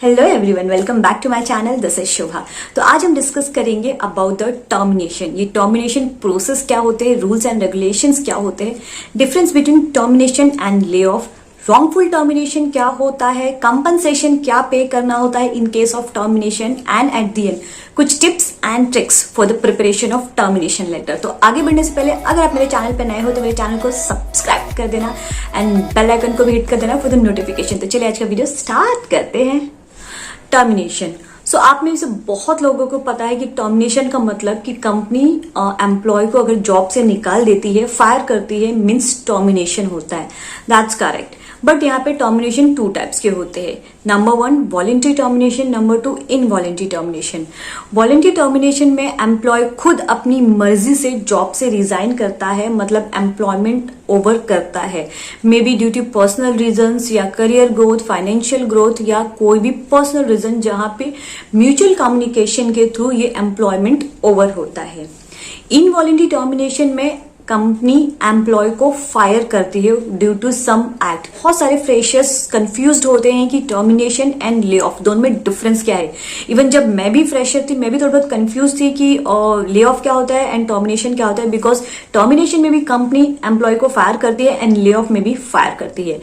Hello everyone, welcome back to my channel. This is Shobha. तो आज हम डिस्कस करेंगे अबाउट द टर्मिनेशन। ये टर्मिनेशन प्रोसेस क्या होते हैं, रूल्स एंड रेगुलेशंस क्या होते हैं, difference between termination and lay off, wrongful termination क्या होता है, कंपनसेशन क्या पे करना होता है in case of termination, and at the end कुछ tips and tricks for the preparation of termination letter. तो आगे बढ़ने से पहले अगर आप मेरे चैनल पर नए हो तो मेरे चैनल को सब्सक्राइब कर देना एंड बेल आइकन को भी हिट कर देना फॉर द नोटिफिकेशन। तो चलिए आज का वीडियो स्टार्ट करते हैं। टर्मिनेशन। सो आप में से बहुत लोगों को पता है कि टर्मिनेशन का मतलब कि कंपनी एम्प्लॉय को अगर जॉब से निकाल देती है, फायर करती है, मीन्स टर्मिनेशन होता है। That's correct. बट यहाँ पे टर्मिनेशन टू टाइप्स के होते हैं। Number 1 voluntary termination, number 2 involuntary termination. Voluntary termination में एम्प्लॉय खुद अपनी मर्जी से जॉब से रिजाइन करता है, मतलब एम्प्लॉयमेंट ओवर करता है, may be due to personal reasons या करियर ग्रोथ, फाइनेंशियल ग्रोथ या कोई भी पर्सनल रीजन जहां पे म्यूचुअल कम्युनिकेशन के थ्रू ये एम्प्लॉयमेंट ओवर होता है। इनवॉलंटरी टर्मिनेशन में कंपनी एम्प्लॉय को फायर करती है ड्यू टू सम एक्ट। बहुत सारे फ्रेशर्स कंफ्यूज्ड होते हैं कि टर्मिनेशन एंड ले ऑफ दोनों में डिफरेंस क्या है। इवन जब मैं भी फ्रेशर थी, मैं भी थोड़ा बहुत कंफ्यूज थी कि ले ऑफ क्या होता है एंड टर्मिनेशन क्या होता है, बिकॉज टर्मिनेशन में भी कंपनी एम्प्लॉय को फायर करती है एंड ले ऑफ में भी फायर करती है।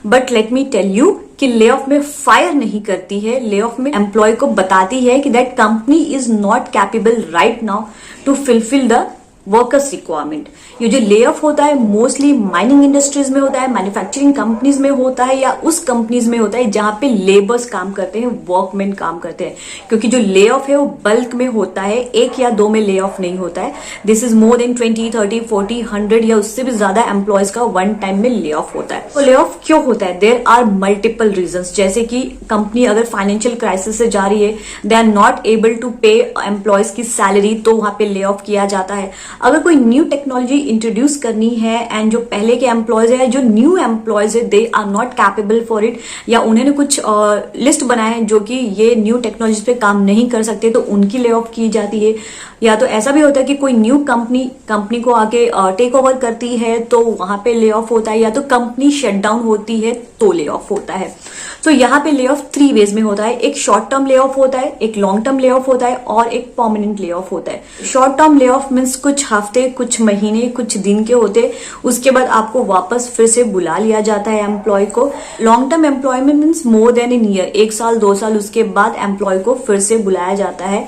But let me tell you कि ले ऑफ में फायर नहीं करती है, ले ऑफ में एम्प्लॉय को बताती है कि that company is not capable right now to fulfil the workers requirement. ये जो ले ऑफ होता है मोस्टली माइनिंग इंडस्ट्रीज में होता है, मैन्युफैक्चरिंग कंपनीज में होता है या उस कंपनीज में होता है जहां पे लेबर्स काम करते हैं, वर्कमैन काम करते हैं। क्योंकि जो ले ऑफ है वो बल्क में होता है, एक या दो में ले ऑफ नहीं होता है। दिस इज मोर देन 20, 30, 40, 100 या उससे भी ज्यादा एम्प्लॉयज का वन टाइम में ले ऑफ होता है। तो ले ऑफ क्यों होता है? There are multiple reasons. जैसे कि कंपनी अगर फाइनेंशियल क्राइसिस से जा रही है, they are not able to pay employees की सैलरी, तो वहां पे ले ऑफ किया जाता है। अगर कोई न्यू टेक्नोलॉजी इंट्रोड्यूस करनी है एंड जो पहले के एम्प्लॉयज है, जो न्यू एम्प्लॉयज है, they are not capable for it, या उन्होंने कुछ लिस्ट बनाया है जो कि ये न्यू टेक्नोलॉजी पे काम नहीं कर सकते, तो उनकी ले ऑफ की जाती है। या तो ऐसा भी होता है कि कोई न्यू कंपनी को आके टेक ओवर करती है तो वहां पे ले ऑफ होता है, या तो कंपनी शट डाउन होती है तो ले ऑफ होता है। तो यहाँ पे ले ऑफ 3 वेज में होता है। एक शॉर्ट टर्म ले ऑफ होता है, एक लॉन्ग टर्म ले ऑफ होता है और एक परमानेंट ले ऑफ होता है। Short term lay off means कुछ हफ्ते, कुछ महीने, कुछ दिन के होते, उसके बाद आपको वापस फिर से बुला लिया जाता है एम्प्लॉय को। Long term employment means more than an year, 1 साल 2 साल, उसके बाद एम्प्लॉय को फिर से बुलाया जाता है।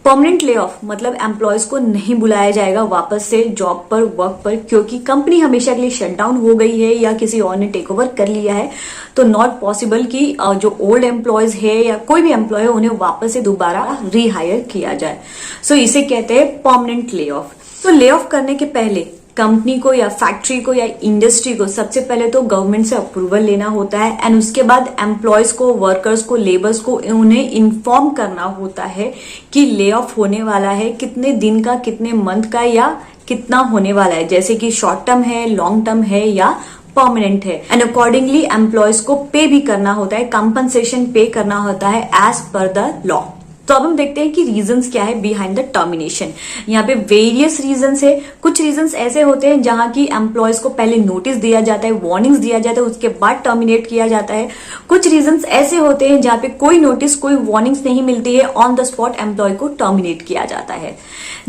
परमानेंट ले ऑफ मतलब एम्प्लॉयज को नहीं बुलाया जाएगा वापस से जॉब पर, वर्क पर, क्योंकि कंपनी हमेशा के लिए शट डाउन हो गई है या किसी और ने टेक ओवर कर लिया है। तो नॉट पॉसिबल कि जो ओल्ड एम्प्लॉयज है या कोई भी एम्प्लॉय है उन्हें वापस से दोबारा रीहायर किया जाए। सो इसे कहते हैं परमानेंट ले ऑफ। तो ले ऑफ करने के पहले कंपनी को या फैक्ट्री को या इंडस्ट्री को सबसे पहले तो गवर्नमेंट से अप्रूवल लेना होता है एंड उसके बाद एम्प्लॉयज को, वर्कर्स को, लेबर्स को उन्हें इन्फॉर्म करना होता है कि ले ऑफ होने वाला है, कितने दिन का, कितने मंथ का या कितना होने वाला है, जैसे कि शॉर्ट टर्म है, लॉन्ग टर्म है या परमानेंट है। एंड अकॉर्डिंगली एम्प्लॉयज को पे भी करना होता है, कंपनसेशन पे करना होता है एज पर द लॉ। तो अब हम देखते हैं कि रीजंस क्या है बिहाइंड द टर्मिनेशन। यहाँ पे वेरियस रीजंस है। कुछ रीजंस ऐसे होते हैं जहां की एम्प्लॉयज को पहले नोटिस दिया जाता है, वार्निंग्स दिया जाता है, उसके बाद टर्मिनेट किया जाता है। कुछ रीजंस ऐसे होते हैं जहां पे कोई नोटिस, कोई वार्निंग्स नहीं मिलती है, ऑन द स्पॉट एम्प्लॉय को टर्मिनेट किया जाता है।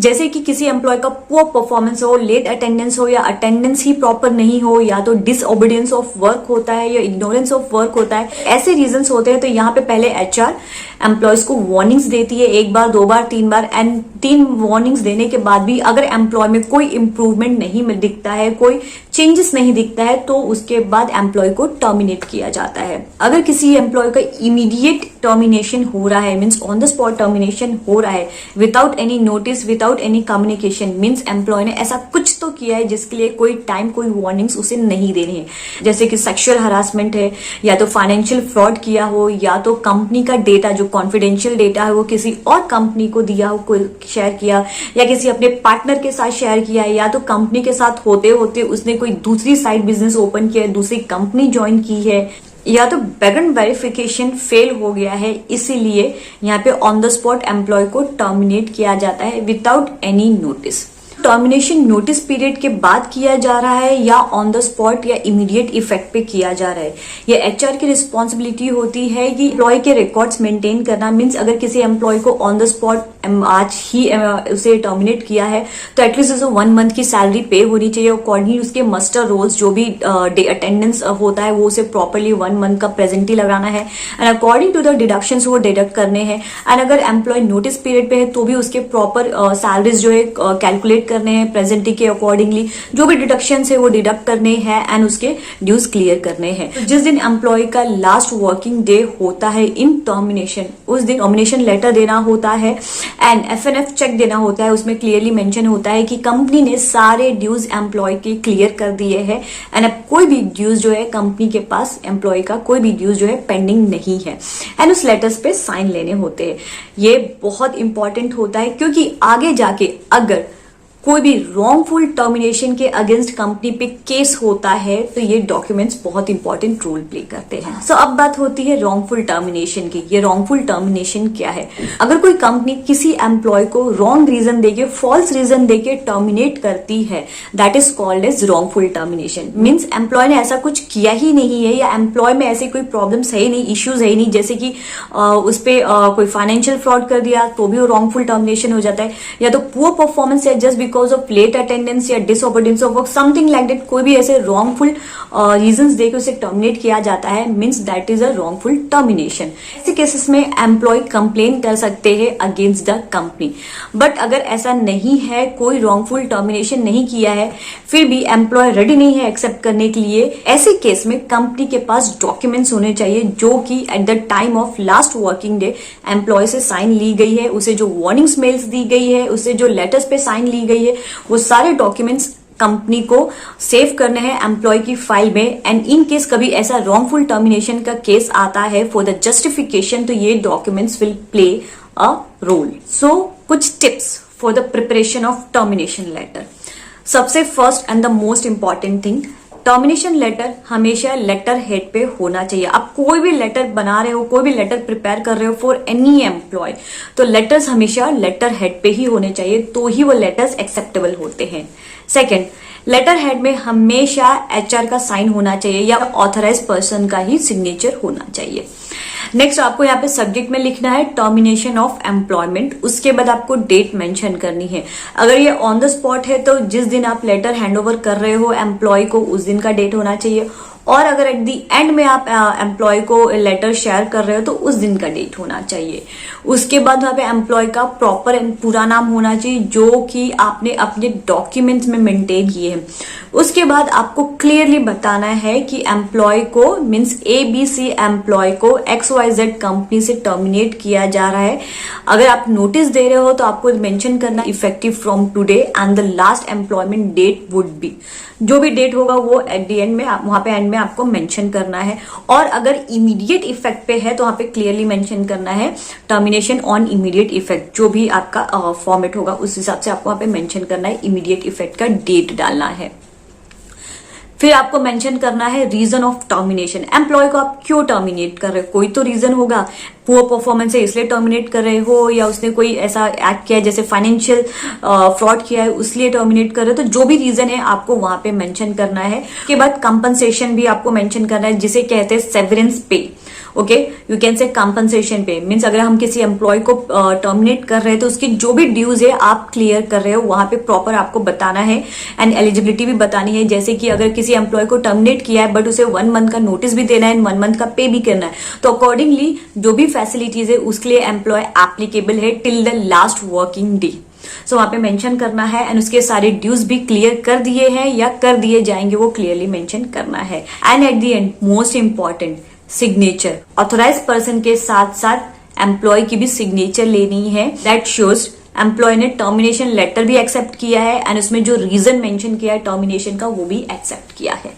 जैसे कि किसी एम्प्लॉय का पुअर परफॉर्मेंस हो, लेट अटेंडेंस हो या अटेंडेंस ही प्रॉपर नहीं हो, या तो डिसओबीडियंस ऑफ वर्क होता है या इग्नोरेंस ऑफ वर्क होता है, ऐसे रीजंस होते हैं। तो यहाँ पे पहले एचआर एम्प्लॉयज को वार्निंग्स देती है, 1 बार, 2 बार, 3 बार, एंड 3 वार्निंग्स देने के बाद भी अगर एम्प्लॉय में कोई इंप्रूवमेंट नहीं दिखता है, कोई चेंजेस नहीं दिखता है, तो उसके बाद एम्प्लॉय को टर्मिनेट किया जाता है। अगर किसी एम्प्लॉय का इमीडिएट टर्मिनेशन हो रहा है, means on the spot termination हो रहा है, without any notice, without any communication, means employee ने ऐसा कुछ तो किया है जिसके लिए कोई टाइम, कोई वार्निंग्स उसे नहीं देने हैं। जैसे कि सेक्सुअल हरासमेंट है, या तो फाइनेंशियल फ्रॉड किया हो, या तो कंपनी का डेटा, जो कॉन्फिडेंशियल डेटा है, वो किसी और कंपनी को दिया हो, कोई शेयर किया, या किसी अपने पार्टनर के साथ शेयर किया है, या तो कंपनी के साथ होते होते उसने कोई दूसरी साइड बिजनेस ओपन किया है, दूसरी कंपनी ज्वाइन की है, या तो बैकग्राउंड वेरिफिकेशन फेल हो गया है, इसीलिए यहाँ पे ऑन द स्पॉट एम्प्लॉय को टर्मिनेट किया जाता है without any notice. Termination notice period के बाद किया जा रहा है या ऑन द स्पॉट या इमीडिएट इफेक्ट पे किया जा रहा है। ये एचआर की रिस्पॉन्सिबिलिटी होती है कि एम्प्लॉय के रिकॉर्ड्स मेंटेन करना। मींस अगर किसी एम्प्लॉय को ऑन द स्पॉट आज ही उसे टर्मिनेट किया है तो एटलीस्ट उसे 1 मंथ की सैलरी पे होनी चाहिए। अकॉर्डिंगली उसके मस्टर रोल्स जो भी डे अटेंडेंस होता है वो उसे प्रॉपरली 1 मंथ का प्रेजेंटली लगाना है and according to the deductions वो डिडक्ट करने हैं। एंड अगर एम्प्लॉय नोटिस पीरियड पे है तो भी उसके प्रॉपर सैलरीज जो है कैलकुलेट करने हैं प्रेजेंटली के अकॉर्डिंगली, जो भी डिडक्शन है वो डिडक्ट करने हैं एंड उसके ड्यूज क्लियर करने हैं। तो जिस दिन एम्प्लॉय का लास्ट वर्किंग डे होता है इन टर्मिनेशन, उस दिन टर्मिनेशन लेटर देना होता है एंड एफएनएफ चेक देना होता है। उसमें क्लियरली मेंशन होता है कि कंपनी ने सारे ड्यूज एम्प्लॉय के क्लियर कर दिए हैं एंड अब कोई भी ड्यूज जो है कंपनी के पास एम्प्लॉय का कोई भी ड्यूज जो है पेंडिंग नहीं है एंड उस लेटर्स पे साइन लेने होते हैं। ये बहुत इंपॉर्टेंट होता है क्योंकि आगे जाके अगर कोई भी रॉन्गफुल टर्मिनेशन के अगेंस्ट कंपनी पे केस होता है तो ये डॉक्यूमेंट्स बहुत इंपॉर्टेंट रोल प्ले करते हैं। सो अब बात होती है रॉन्गफुल टर्मिनेशन की। ये रॉन्गफुल टर्मिनेशन क्या है? अगर कोई कंपनी किसी एम्प्लॉय को रॉन्ग रीजन देके, फॉल्स रीजन देके टर्मिनेट करती है, that is called as wrongful termination. Means employee ने ऐसा कुछ किया ही नहीं है या एम्प्लॉय में ऐसे कोई प्रॉब्लम्स है ही नहीं, इश्यूज है ही नहीं, जैसे कि उस पर कोई फाइनेंशियल फ्रॉड कर दिया तो भी वो रॉन्गफुल टर्मिनेशन हो जाता है, या तो पुअर परफॉर्मेंस है just because of late attendance या disobedience of work, something like that. कोई भी ऐसे रॉन्गफुल रीजंस देके उसे टर्मिनेट किया जाता है, means that is a wrongful termination. ऐसे केसेस में एम्प्लॉय कंप्लेन कर सकते हैं अगेंस्ट द कंपनी। बट अगर ऐसा नहीं है, कोई रॉन्गफुल टर्मिनेशन नहीं किया है, फिर भी एम्प्लॉय रेडी नहीं है एक्सेप्ट करने के लिए, ऐसे केस में कंपनी के पास डॉक्यूमेंट्स होने चाहिए जो कि at the time of last working day employee से साइन ली गई है, उसे जो वार्निंग्स मेल्स दी गई है, उसे जो लेटर्स पे साइन ली गई है, वो सारे डॉक्यूमेंट्स कंपनी को सेव करने हैं एम्प्लॉय की फाइल में। एंड इन केस कभी ऐसा रॉन्गफुल टर्मिनेशन का केस आता है फॉर द जस्टिफिकेशन, तो ये documents will play a role. So कुछ tips for the preparation of termination letter. सबसे first and the most important thing, termination letter हमेशा लेटर हेड पे होना चाहिए। आप कोई भी लेटर बना रहे हो, कोई भी लेटर प्रिपेयर कर रहे हो फॉर एनी एम्प्लॉय, तो लेटर्स हमेशा लेटर हेड पे ही होने चाहिए, तो ही वो लेटर्स एक्सेप्टेबल होते हैं। सेकेंड, लेटर हेड में हमेशा एचआर का साइन होना चाहिए या ऑथराइज पर्सन का ही सिग्नेचर होना चाहिए। नेक्स्ट आपको यहाँ पे सब्जेक्ट में लिखना है टर्मिनेशन ऑफ एम्प्लॉयमेंट, उसके बाद आपको डेट मेंशन करनी है। अगर ये ऑन द स्पॉट है तो जिस दिन आप लेटर हैंडओवर कर रहे हो एम्प्लॉय को उस दिन का डेट होना चाहिए, और अगर एट दी एंड में आप एम्प्लॉय को लेटर शेयर कर रहे हो तो उस दिन का डेट होना चाहिए। उसके बाद वहां पे एम्प्लॉय का प्रॉपर पूरा नाम होना चाहिए जो कि आपने अपने डॉक्यूमेंट्स में मेंटेन किए हैं। उसके बाद आपको क्लियरली बताना है कि एम्प्लॉय को, मीन्स ABC एम्प्लॉय को XYZ कंपनी से टर्मिनेट किया जा रहा है। अगर आप नोटिस दे रहे हो तो आपको मेंशन करना effective from today and the last employment date would be, जो भी डेट होगा वो एट द एंड में वहां पे एंड में आपको मेंशन करना है। और अगर इमीडिएट इफेक्ट पे है तो वहां पे क्लियरली मेंशन करना है टर्मिनेशन ऑन इमीडिएट इफेक्ट, जो भी आपका फॉर्मेट होगा उस हिसाब से आपको वहां पे मेंशन करना है, इमीडिएट इफेक्ट का डेट डालना है। फिर आपको मेंशन करना है रीजन ऑफ टर्मिनेशन, एम्प्लॉय को आप क्यों टर्मिनेट कर रहे हो, कोई तो रीजन होगा, पुअर परफॉर्मेंस है इसलिए टर्मिनेट कर रहे हो, या उसने कोई ऐसा एक्ट किया है जैसे फाइनेंशियल फ्रॉड किया है उसलिए टर्मिनेट कर रहे हो, तो जो भी रीजन है आपको वहां पे मेंशन करना है। उसके बाद कंपनसेशन भी आपको मेंशन करना है जिसे कहते हैं सेवरेंस पे। Okay, you can say compensation पे, मीन्स अगर हम किसी एम्प्लॉय को टर्मिनेट कर रहे हैं तो उसकी जो भी ड्यूज है आप क्लियर कर रहे हो वहां पे प्रॉपर आपको बताना है एंड एलिजिबिलिटी भी बतानी है। जैसे कि अगर किसी एम्प्लॉय को टर्मिनेट किया है बट उसे 1 मंथ का नोटिस भी देना है एंड 1 मंथ का पे भी करना है, तो अकॉर्डिंगली जो भी फैसिलिटीज है उसके लिए एम्प्लॉय एप्लीकेबल है till the last working day. So वहां पे मेंशन करना है एंड उसके सारे ड्यूज भी क्लियर कर दिए हैं या कर दिए जाएंगे वो क्लियरली मेंशन करना है। And at the end most important, signature. Authorise person के साथ साथ एम्प्लॉय की भी सिग्नेचर लेनी है, दैट शोज एम्प्लॉय ने टर्मिनेशन लेटर भी एक्सेप्ट किया है एंड उसमें जो रीजन मेंशन किया है टर्मिनेशन का वो भी एक्सेप्ट किया है।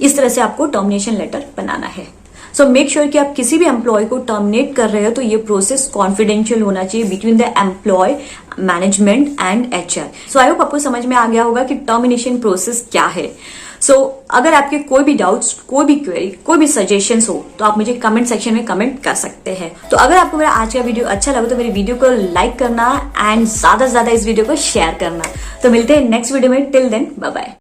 इस तरह से आपको टर्मिनेशन लेटर बनाना है। सो मेक श्योर कि आप किसी भी एम्प्लॉय को टर्मिनेट कर रहे हो तो ये प्रोसेस कॉन्फिडेंशियल होना चाहिए between the employee, management and HR. So I hope आपको समझ में आ गया होगा कि टर्मिनेशन प्रोसेस क्या है। सो अगर आपके कोई भी डाउट्स, कोई भी क्वेरी, कोई भी सजेशंस हो तो आप मुझे कमेंट सेक्शन में कमेंट कर सकते हैं। तो अगर आपको मेरा आज का वीडियो अच्छा लगा तो मेरी वीडियो को लाइक करना एंड ज्यादा से ज्यादा इस वीडियो को शेयर करना। तो मिलते हैं नेक्स्ट वीडियो में, टिल देन बाय बाय।